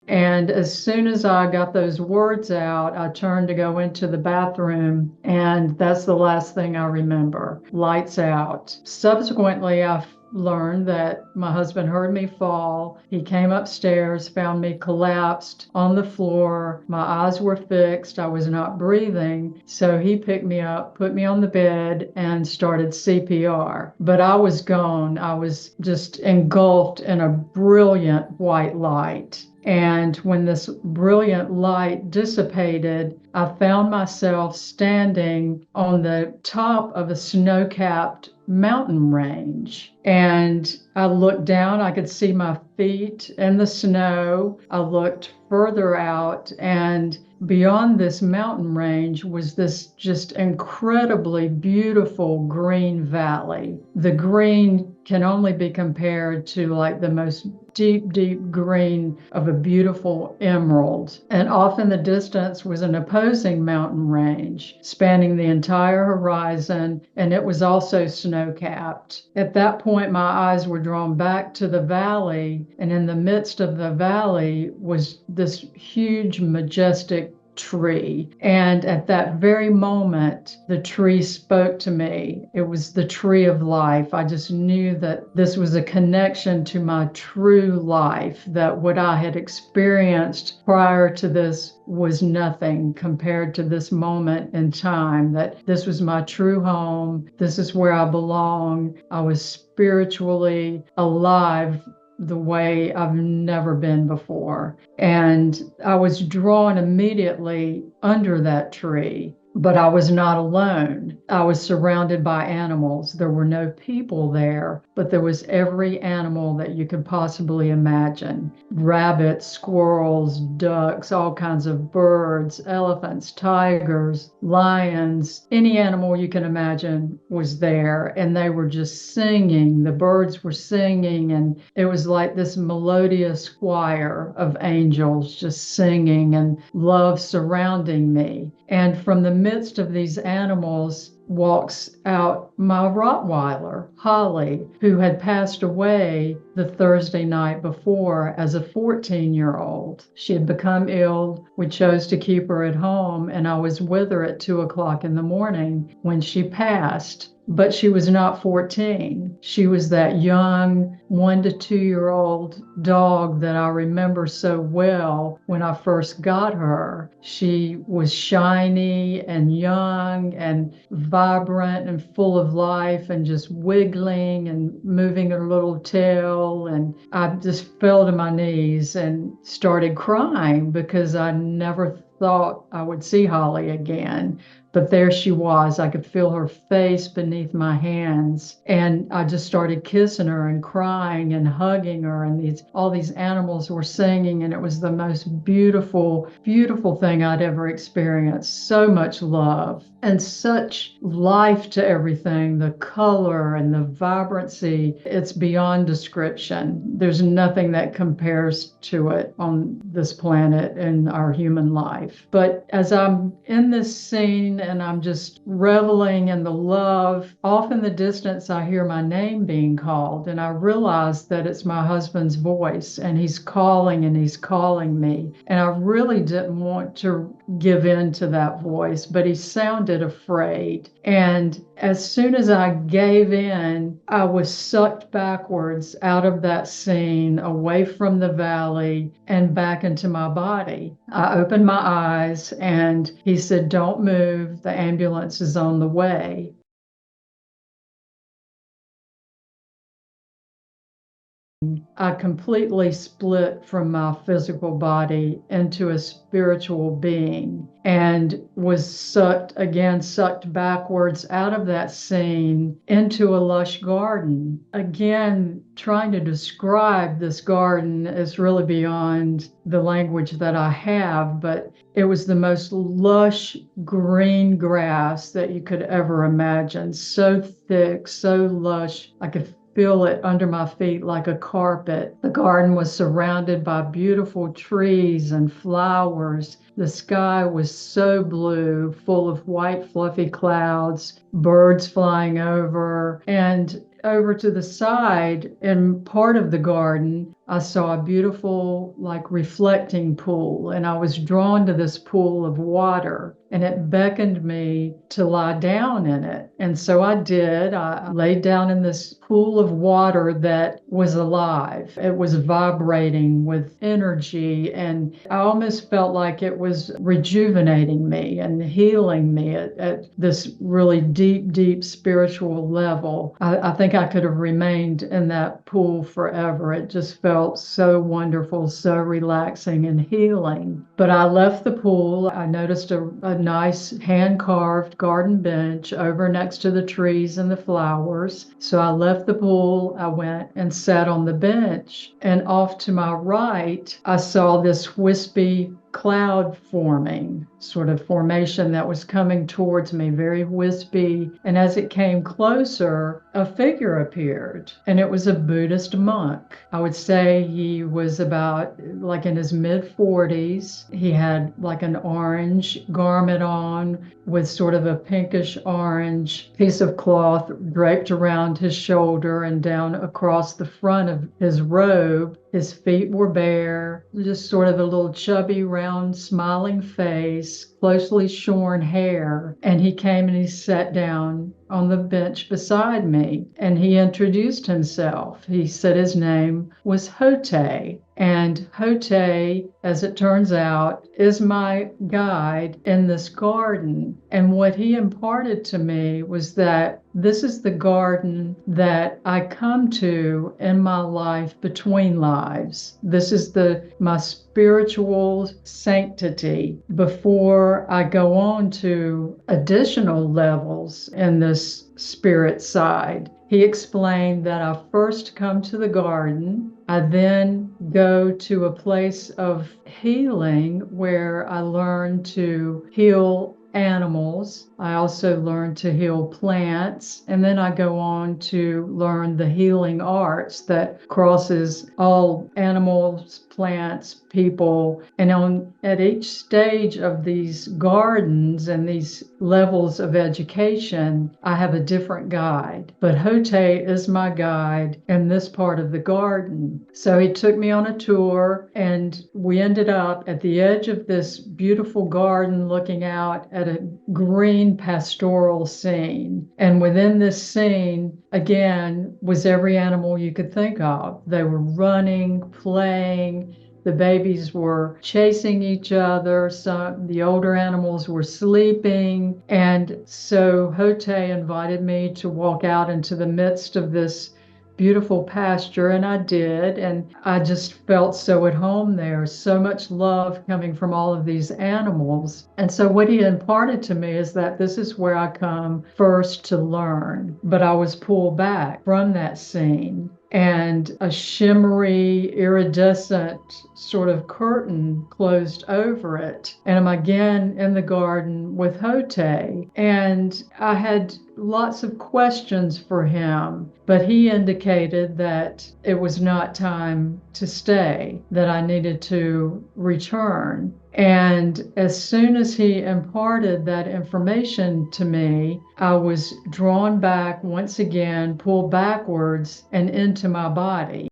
And as soon as I got those words out, I turned to go into the bathroom, and that's the last thing I remember. Lights out. Subsequently, I learned that my husband heard me fall. He came upstairs, found me collapsed on the floor. My eyes were fixed. I was not breathing. So he picked me up, put me on the bed, and started CPR. But I was gone. I was just engulfed in a brilliant white light. And when this brilliant light dissipated, I found myself standing on the top of a snow-capped mountain range. And I looked down, I could see my feet in the snow. I looked further out, and beyond this mountain range was this just incredibly beautiful green valley. The green can only be compared to like the most deep, deep green of a beautiful emerald. And off in the distance was an opposing mountain range spanning the entire horizon, and it was also snow-capped. At that point, my eyes were drawn back to the valley, and in the midst of the valley was this huge, majestic tree. And at that very moment, the tree spoke to me. It was the tree of life. I just knew that this was a connection to my true life, that what I had experienced prior to this was nothing compared to this moment in time, that this was my true home. This is where I belong. I was spiritually alive the way I've never been before. And I was drawn immediately under that tree. But I was not alone. I was surrounded by animals. There were no people there, but there was every animal that you could possibly imagine. Rabbits, squirrels, ducks, all kinds of birds, elephants, tigers, lions, any animal you can imagine was there. And they were just singing. The birds were singing, and it was like this melodious choir of angels just singing, and love surrounding me. And from the midst of these animals walks out my Rottweiler, Holly, who had passed away the Thursday night before as a 14-year-old. She had become ill. We chose to keep her at home, and I was with her at 2 o'clock in the morning when she passed. But she was not 14. She was that young 1 to 2-year-old dog that I remember so well when I first got her. She was shiny and young and vibrant and full of life and just wiggling and moving her little tail. And I just fell to my knees and started crying because I never thought I would see Holly again. But there she was. I could feel her face beneath my hands. And I just started kissing her and crying and hugging her. And all these animals were singing. And it was the most beautiful, beautiful thing I'd ever experienced. So much love and such life to everything. The color and the vibrancy, it's beyond description. There's nothing that compares to it on this planet in our human life. But as I'm in this scene, and I'm just reveling in the love. Off in the distance, I hear my name being called, and I realize that it's my husband's voice, and he's calling and he's calling me. And I really didn't want to give in to that voice, but he sounded afraid. And as soon as I gave in, I was sucked backwards out of that scene, away from the valley and back into my body. I opened my eyes and he said, "Don't move. The ambulance is on the way." I completely split from my physical body into a spiritual being and was sucked backwards out of that scene into a lush garden. Again, trying to describe this garden is really beyond the language that I have, but it was the most lush green grass that you could ever imagine. So thick, so lush. I could feel it under my feet like a carpet. The garden was surrounded by beautiful trees and flowers. The sky was so blue, full of white fluffy clouds, birds flying over, and over to the side in part of the garden, I saw a beautiful, like reflecting pool, and I was drawn to this pool of water, and it beckoned me to lie down in it. And so I did. I laid down in this pool of water that was alive. It was vibrating with energy, and I almost felt like it was rejuvenating me and healing me at this really deep, deep spiritual level. I think I could have remained in that pool forever. It just felt so wonderful, so relaxing and healing. But I left the pool. I noticed a nice hand-carved garden bench over next to the trees and the flowers. So I left the pool. I went and sat on the bench. And off to my right, I saw this wispy cloud forming, sort of formation that was coming towards me, very wispy. And as it came closer, a figure appeared, and it was a Buddhist monk. I would say he was about like in his mid-40s. He had like an orange garment on with sort of a pinkish orange piece of cloth draped around his shoulder and down across the front of his robe. His feet were bare, just sort of a little chubby, round, smiling face, closely shorn hair. And he came and he sat down on the bench beside me, and he introduced himself. He said his name was Hote. And Hote, as it turns out, is my guide in this garden. And what he imparted to me was that this is the garden that I come to in my life between lives. This is my spiritual sanctity before I go on to additional levels in this spirit side. He explained that I first come to the garden. I then go to a place of healing where I learn to heal animals. I also learn to heal plants, and then I go on to learn the healing arts that crosses all animals, plants, people. And at each stage of these gardens and these levels of education, I have a different guide. But Hote is my guide in this part of the garden. So he took me on a tour, and we ended up at the edge of this beautiful garden looking out at a green pastoral scene. And within this scene, again, was every animal you could think of. They were running, playing. The babies were chasing each other. The older animals were sleeping. And so Hote invited me to walk out into the midst of this beautiful pasture, and I did, and I just felt so at home there, so much love coming from all of these animals. And so what he imparted to me is that this is where I come first to learn, but I was pulled back from that scene, and a shimmery, iridescent sort of curtain closed over it. And I'm again in the garden with Hote, and I had lots of questions for him, but he indicated that it was not time to stay, that I needed to return. And as soon as he imparted that information to me, I was drawn back once again, pulled backwards and into my body.